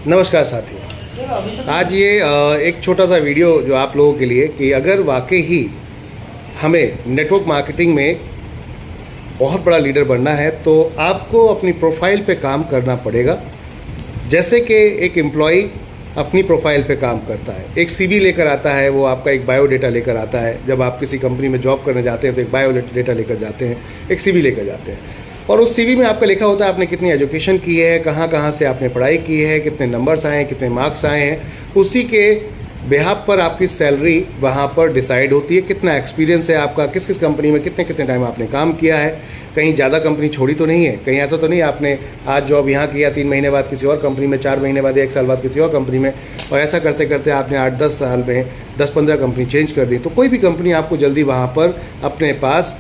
नमस्कार साथियों, आज ये एक छोटा सा वीडियो जो आप लोगों के लिए कि अगर वाकई ही हमें नेटवर्क मार्केटिंग में बहुत बड़ा लीडर बनना है तो आपको अपनी प्रोफाइल पे काम करना पड़ेगा। जैसे कि एक एम्प्लॉय अपनी प्रोफाइल पे काम करता है, एक सीवी लेकर आता है, वो आपका एक बायोडेटा लेकर आता है। जब आप किसी कंपनी में जॉब करने जाते हैं तो एक बायोडेटा लेकर जाते हैं, एक सीवी लेकर जाते हैं और उस सीवी में आपका लिखा होता है आपने कितनी एजुकेशन की है, कहाँ कहाँ से आपने पढ़ाई की है, कितने नंबर्स आए हैं, कितने मार्क्स आए हैं। उसी के बिहाफ पर आपकी सैलरी वहाँ पर डिसाइड होती है, कितना एक्सपीरियंस है आपका, किस किस कंपनी में कितने कितने टाइम आपने काम किया है, कहीं ज़्यादा कंपनी छोड़ी तो नहीं है, कहीं ऐसा तो नहीं आपने आज जॉब यहाँ किया 3 महीने बाद किसी और कंपनी में, 4 महीने बाद 1 साल बाद किसी और कंपनी में, और ऐसा करते करते आपने 8-10 साल में 10-15 कंपनी चेंज कर दी। तो कोई भी कंपनी आपको जल्दी वहाँ पर अपने पास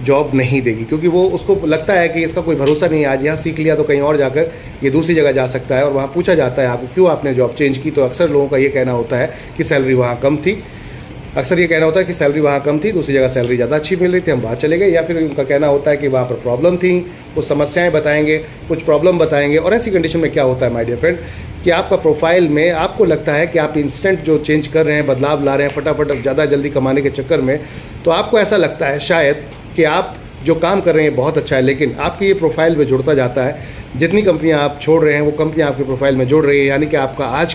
जॉब नहीं देगी, क्योंकि वो उसको लगता है कि इसका कोई भरोसा नहीं है, आज यहाँ सीख लिया तो कहीं और जाकर ये दूसरी जगह जा सकता है। और वहाँ पूछा जाता है आपको क्यों आपने जॉब चेंज की, तो अक्सर लोगों का ये कहना होता है कि सैलरी वहाँ कम थी। अक्सर ये कहना होता है कि सैलरी वहाँ कम थी, दूसरी जगह सैलरी ज़्यादा अच्छी मिल रही थी, हम वहाँ चले गए। या फिर उनका कहना होता है कि वहाँ पर प्रॉब्लम थी, कुछ समस्याएं बताएंगे, कुछ प्रॉब्लम बताएंगे। और ऐसी कंडीशन में क्या होता है माय डियर फ्रेंड कि आपका प्रोफाइल में आपको लगता है कि आप इंस्टेंट जो चेंज कर रहे हैं, बदलाव ला रहे हैं फटाफट ज़्यादा जल्दी कमाने के चक्कर में, तो आपको ऐसा लगता है शायद कि आप जो काम कर रहे हैं बहुत अच्छा है, लेकिन आपकी ये प्रोफाइल में जुड़ता जाता है। जितनी कंपनियां आप छोड़ रहे हैं वो कंपनियां आपकी प्रोफाइल में जुड़ रही है, यानी कि आपका आज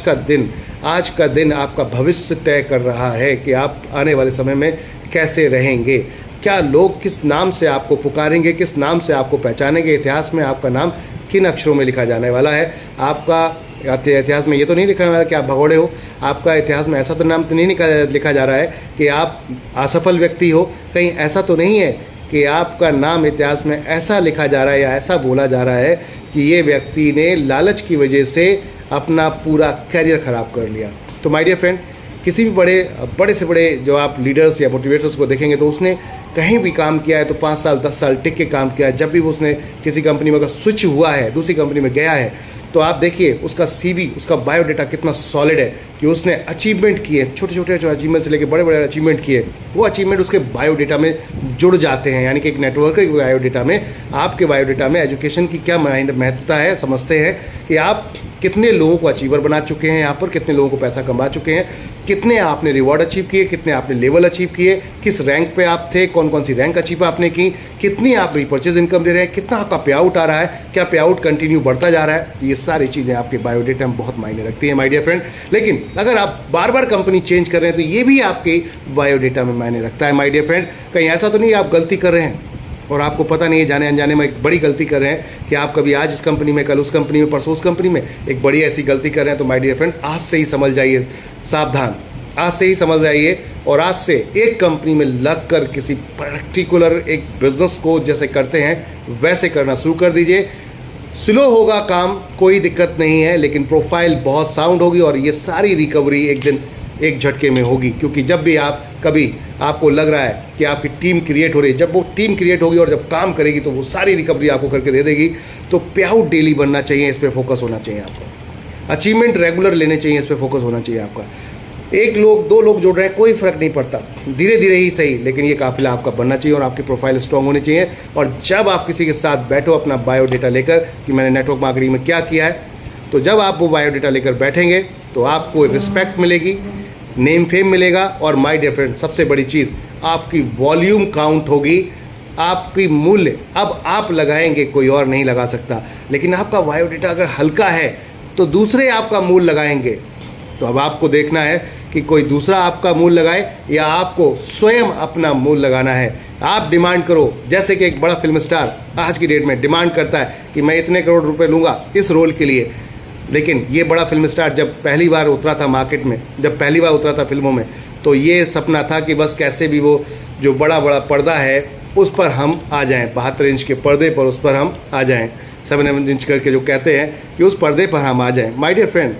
का दिन आपका भविष्य तय कर रहा है कि आप आने वाले समय में कैसे रहेंगे, क्या लोग किस नाम से आपको पुकारेंगे, किस नाम से आपको पहचानेंगे, इतिहास में आपका नाम किन अक्षरों में लिखा जाने वाला है। आपका इतिहास में ये तो नहीं लिखा वाला कि आप भगोड़े हो, आपका इतिहास में ऐसा तो नाम तो नहीं लिखा जा रहा है कि आप असफल व्यक्ति हो, कहीं ऐसा तो नहीं है कि आपका नाम इतिहास में ऐसा लिखा जा रहा है या ऐसा बोला जा रहा है कि ये व्यक्ति ने लालच की वजह से अपना पूरा करियर ख़राब कर लिया। तो माय डियर फ्रेंड, किसी भी बड़े से बड़े जो आप लीडर्स या मोटिवेटर्स को देखेंगे तो उसने कहीं भी काम किया है तो 5 साल 10 साल टिक के काम किया है। जब भी उसने किसी कंपनी में अगर स्विच हुआ है, दूसरी कंपनी में गया है, तो आप देखिए उसका सीवी, उसका बायोडेटा कितना सॉलिड है कि उसने अचीवमेंट किए, छोटे छोटे जो अचीवमेंट से लेकर बड़े बड़े अचीवमेंट किए, वो अचीवमेंट उसके बायोडेटा में जुड़ जाते हैं। यानी कि एक नेटवर्क के बायोडेटा में, आपके बायोडेटा में एजुकेशन की क्या महत्वता है, समझते हैं कि आप कितने लोगों को अचीवर बना चुके हैं, यहाँ पर कितने लोगों को पैसा कमा चुके हैं, कितने आपने रिवॉर्ड अचीव किए, कितने आपने लेवल अचीव किए, किस रैंक पे आप थे, कौन कौन सी रैंक अचीव आपने की, कितनी आप रिपर्चेज इनकम दे रहे हैं, कितना आपका पे आउट आ रहा है, क्या पे आउट कंटिन्यू बढ़ता जा रहा है। ये सारी चीज़ें आपके बायोडेटा में बहुत मायने रखती हैं माय डियर फ्रेंड। लेकिन अगर आप बार बार कंपनी चेंज कर रहे हैं तो ये भी आपके बायोडेटा में मायने रखता है माय डियर फ्रेंड। कहीं ऐसा तो नहीं आप गलती कर रहे हैं और आपको पता नहीं है, जाने अनजाने में एक बड़ी गलती कर रहे हैं कि आप कभी आज इस कंपनी में, कल उस कंपनी में, परसों उस कंपनी में एक बड़ी ऐसी गलती कर रहे हैं। तो माय डियर फ्रेंड, आज से ही समझ जाइए, सावधान, आज से ही समझ जाइए और आज से एक कंपनी में लग कर किसी पर्टिकुलर एक बिजनेस को जैसे करते हैं वैसे करना शुरू कर दीजिए। स्लो होगा काम, कोई दिक्कत नहीं है, लेकिन प्रोफाइल बहुत साउंड होगी और ये सारी रिकवरी एक दिन एक झटके में होगी। क्योंकि जब भी आप कभी आपको लग रहा है कि आपकी टीम क्रिएट हो रही है, जब वो टीम क्रिएट होगी और जब काम करेगी तो वो सारी रिकवरी आपको करके दे देगी। तो पे आउट डेली बनना चाहिए, इस पर फोकस होना चाहिए आपका, अचीवमेंट रेगुलर लेने चाहिए, इस पर फोकस होना चाहिए आपका। 1 लोग 2 लोग जुड़ रहे हैं, कोई फ़र्क नहीं पड़ता, धीरे धीरे ही सही, लेकिन ये काफिला आपका बनना चाहिए और आपकी प्रोफाइल स्ट्रांग होनी चाहिए। और जब आप किसी के साथ बैठो अपना बायोडेटा लेकर कि मैंने नेटवर्क मार्केटिंग में क्या किया है, तो जब आप वो बायोडेटा लेकर बैठेंगे तो आपको रिस्पेक्ट मिलेगी, नेम फेम मिलेगा और माय डियर फ्रेंड सबसे बड़ी चीज़ आपकी वॉल्यूम काउंट होगी, आपकी मूल्य अब आप लगाएंगे, कोई और नहीं लगा सकता। लेकिन आपका बायोडेटा अगर हल्का है तो दूसरे आपका मूल्य लगाएंगे। तो अब आपको देखना है कि कोई दूसरा आपका मूल्य लगाए या आपको स्वयं अपना मूल्य लगाना है। आप डिमांड करो, जैसे कि एक बड़ा फिल्म स्टार आज की डेट में डिमांड करता है कि मैं इतने करोड़ रुपए लूँगा इस रोल के लिए। लेकिन ये बड़ा फिल्म स्टार जब पहली बार उतरा था मार्केट में, जब पहली बार उतरा था फिल्मों में, तो ये सपना था कि बस कैसे भी वो जो बड़ा बड़ा पर्दा है उस पर हम आ जाएं, 72 इंच के पर्दे पर उस पर हम आ जाएं, 7 इंच करके जो कहते हैं कि उस पर्दे पर हम आ जाएं। माय डियर फ्रेंड,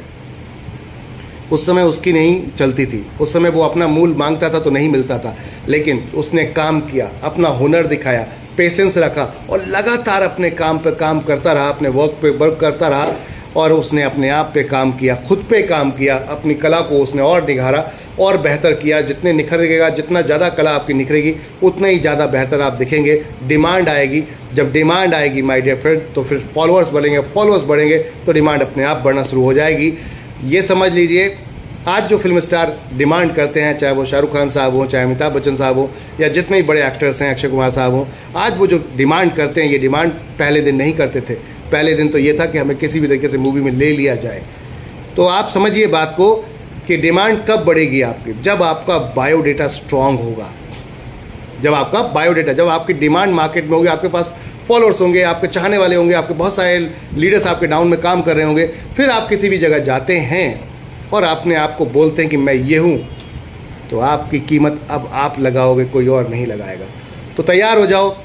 उस समय उसकी नहीं चलती थी, उस समय वो अपना मूल मांगता था तो नहीं मिलता था, लेकिन उसने काम किया, अपना हुनर दिखाया, पेशेंस रखा और लगातार अपने काम पे काम करता रहा, अपने वर्क पे वर्क करता रहा और उसने अपने आप पे काम किया, खुद पे काम किया, अपनी कला को उसने और निखारा और बेहतर किया। जितने निखरेगा, जितना ज़्यादा कला आपकी निखरेगी, उतना ही ज़्यादा बेहतर आप दिखेंगे। डिमांड आएगी, जब डिमांड आएगी माय डियर फ्रेंड, तो फिर फॉलोअर्स बढ़ेंगे, फॉलोअर्स बढ़ेंगे तो डिमांड अपने आप बढ़ना शुरू हो जाएगी। ये समझ लीजिए, आज जो फिल्म स्टार डिमांड करते हैं, चाहे वो शाहरुख खान साहब हों, चाहे अमिताभ बच्चन साहब हों, या जितने ही बड़े एक्टर्स हैं, अक्षय कुमार साहब हों, आज वो जो डिमांड करते हैं, ये डिमांड पहले दिन नहीं करते थे। पहले दिन तो ये था कि हमें किसी भी तरीके से मूवी में ले लिया जाए। तो आप समझिए बात को कि डिमांड कब बढ़ेगी आपकी, जब आपका बायोडेटा स्ट्रांग होगा। जब आपका बायोडेटा, जब आपकी डिमांड मार्केट में होगी, आपके पास फॉलोअर्स होंगे, आपके चाहने वाले होंगे, आपके बहुत सारे लीडर्स आपके डाउन में काम कर रहे होंगे, फिर आप किसी भी जगह जाते हैं और अपने आप को बोलते हैं कि मैं ये हूँ, तो आपकी कीमत अब आप लगाओगे, कोई और नहीं लगाएगा। तो तैयार हो जाओ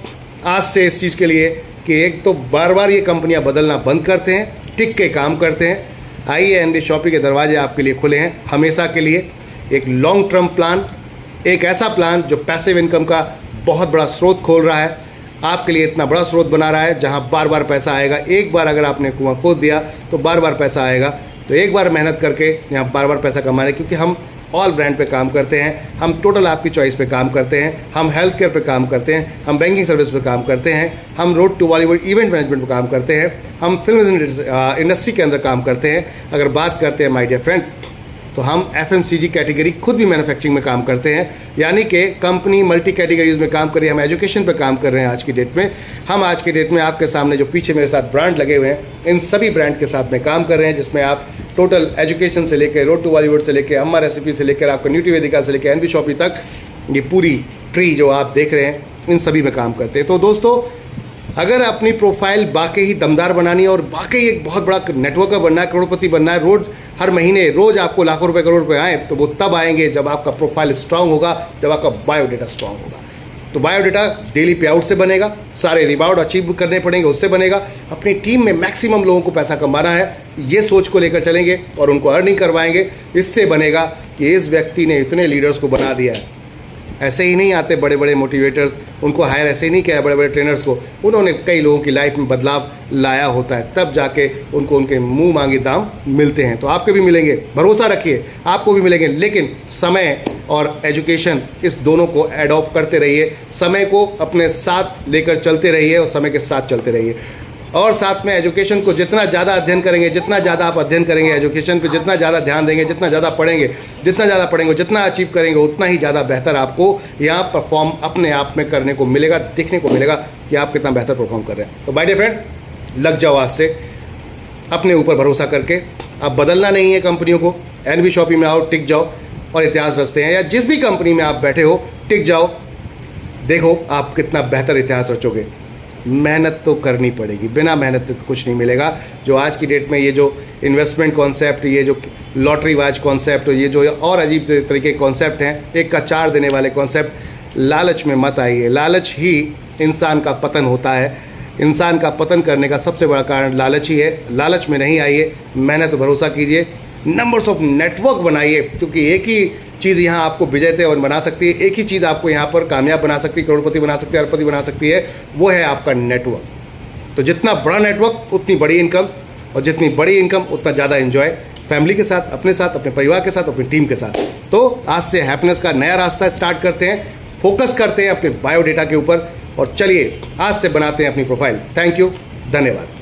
आज से इस चीज़ के लिए कि एक तो बार बार ये कंपनियां बदलना बंद करते हैं, टिक के काम करते हैं। आइए, एनबी शॉपी के दरवाजे आपके लिए खुले हैं हमेशा के लिए। एक लॉन्ग टर्म प्लान, एक ऐसा प्लान जो पैसिव इनकम का बहुत बड़ा स्रोत खोल रहा है, आपके लिए इतना बड़ा स्रोत बना रहा है जहां बार बार पैसा आएगा। एक बार अगर आपने कुआं खोद दिया तो बार बार पैसा आएगा। तो एक बार मेहनत करके यहाँ बार बार पैसा कमाने, क्योंकि हम ऑल ब्रांड पे काम करते हैं, हम टोटल आपकी चॉइस पे काम करते हैं, हम हेल्थ केयर पे काम करते हैं, हम बैंकिंग सर्विस पे काम करते हैं, हम road to Bollywood event management पे काम करते हैं, हम फिल्म इंडस्ट्री के अंदर काम करते हैं। अगर बात करते हैं माय डियर फ्रेंड, तो हम FMCG कैटेगरी खुद भी मैन्युफैक्चरिंग में काम करते हैं, यानी कि कंपनी मल्टी कैटेगरीज में काम कर रही है। हम एजुकेशन पे काम कर रहे हैं आज की डेट में। हम आज की डेट में आपके सामने जो पीछे मेरे साथ ब्रांड लगे हुए हैं, इन सभी ब्रांड के साथ में काम कर रहे हैं, जिसमें आप टोटल एजुकेशन से लेकर रोड टू बॉलीवुड से लेकर अम्मा रेसिपी से लेकर आपका न्यूट्री वेदिका से लेकर एनबी शॉपी तक, ये पूरी ट्री जो आप देख रहे हैं, इन सभी में काम करते हैं। तो दोस्तों, अगर अपनी प्रोफाइल वाकई ही दमदार बनानी है और वाकई एक बहुत बड़ा नेटवर्कर बनना है, करोड़पति बनना है, रोज हर महीने रोज आपको लाखों रुपए करोड़ रुपए आए, तो वो तब आएंगे जब आपका प्रोफाइल स्ट्रांग होगा, जब आपका बायोडेटा स्ट्रांग होगा। तो बायोडेटा डेली पे आउट से बनेगा, सारे रिवॉर्ड अचीव करने पड़ेंगे, उससे बनेगा। अपनी टीम में मैक्सिमम लोगों को पैसा कमाना है, ये सोच को लेकर चलेंगे और उनको अर्निंग करवाएंगे। इससे बनेगा कि इस व्यक्ति ने इतने लीडर्स को बना दिया है। ऐसे ही नहीं आते बड़े बड़े मोटिवेटर्स, उनको हायर ऐसे ही नहीं किया बड़े बड़े ट्रेनर्स को, उन्होंने कई लोगों की लाइफ में बदलाव लाया होता है, तब जाके उनको उनके मुंह मांगे दाम मिलते हैं। तो आपके भी मिलेंगे, भरोसा रखिए, आपको भी मिलेंगे। लेकिन समय और एजुकेशन, इस दोनों को एडॉप्ट करते रहिए, समय को अपने साथ लेकर चलते रहिए और समय के साथ चलते रहिए। और साथ में एजुकेशन को जितना ज़्यादा अध्ययन करेंगे, जितना ज़्यादा आप अध्ययन करेंगे, एजुकेशन पे जितना ज़्यादा ध्यान देंगे, जितना ज़्यादा पढ़ेंगे, जितना अचीव करेंगे, उतना ही ज़्यादा बेहतर आपको यहाँ परफॉर्म अपने आप में करने को मिलेगा, देखने को मिलेगा कि आप कितना बेहतर परफॉर्म कर रहे हैं। तो बाय डियर फ्रेंड, लग जाओ आज से अपने ऊपर भरोसा करके। अब बदलना नहीं है कंपनियों को, एनबी शॉपी में आओ, टिक जाओ और इतिहास रचते हैं। या जिस भी कंपनी में आप बैठे हो, टिक जाओ, देखो आप कितना बेहतर इतिहास रचोगे। मेहनत तो करनी पड़ेगी, बिना मेहनत तो कुछ नहीं मिलेगा। जो आज की डेट में ये जो इन्वेस्टमेंट कॉन्सेप्ट, ये जो लॉटरी वाज कॉन्सेप्ट, ये जो और अजीब तरीके के कॉन्सेप्ट हैं, एक का चार देने वाले कॉन्सेप्ट, लालच में मत आइए। लालच ही इंसान का पतन होता है। इंसान का पतन करने का सबसे बड़ा कारण लालच ही है। लालच में नहीं आइए, मेहनत भरोसा कीजिए, नंबर्स ऑफ नेटवर्क बनाइए, क्योंकि एक ही चीज़ यहाँ आपको विजेता और बना सकती है, एक ही चीज़ आपको यहाँ पर कामयाब बना सकती है, करोड़पति बना सकती है, अरबपति बना सकती है, वो है आपका नेटवर्क। तो जितना बड़ा नेटवर्क उतनी बड़ी इनकम, और जितनी बड़ी इनकम उतना ज़्यादा एंजॉय फैमिली के साथ, अपने साथ, अपने परिवार के साथ, अपनी टीम के साथ। तो आज से हैप्पीनेस का नया रास्ता स्टार्ट करते हैं, फोकस करते हैं अपने बायोडेटा के ऊपर और चलिए आज से बनाते हैं अपनी प्रोफाइल। थैंक यू, धन्यवाद।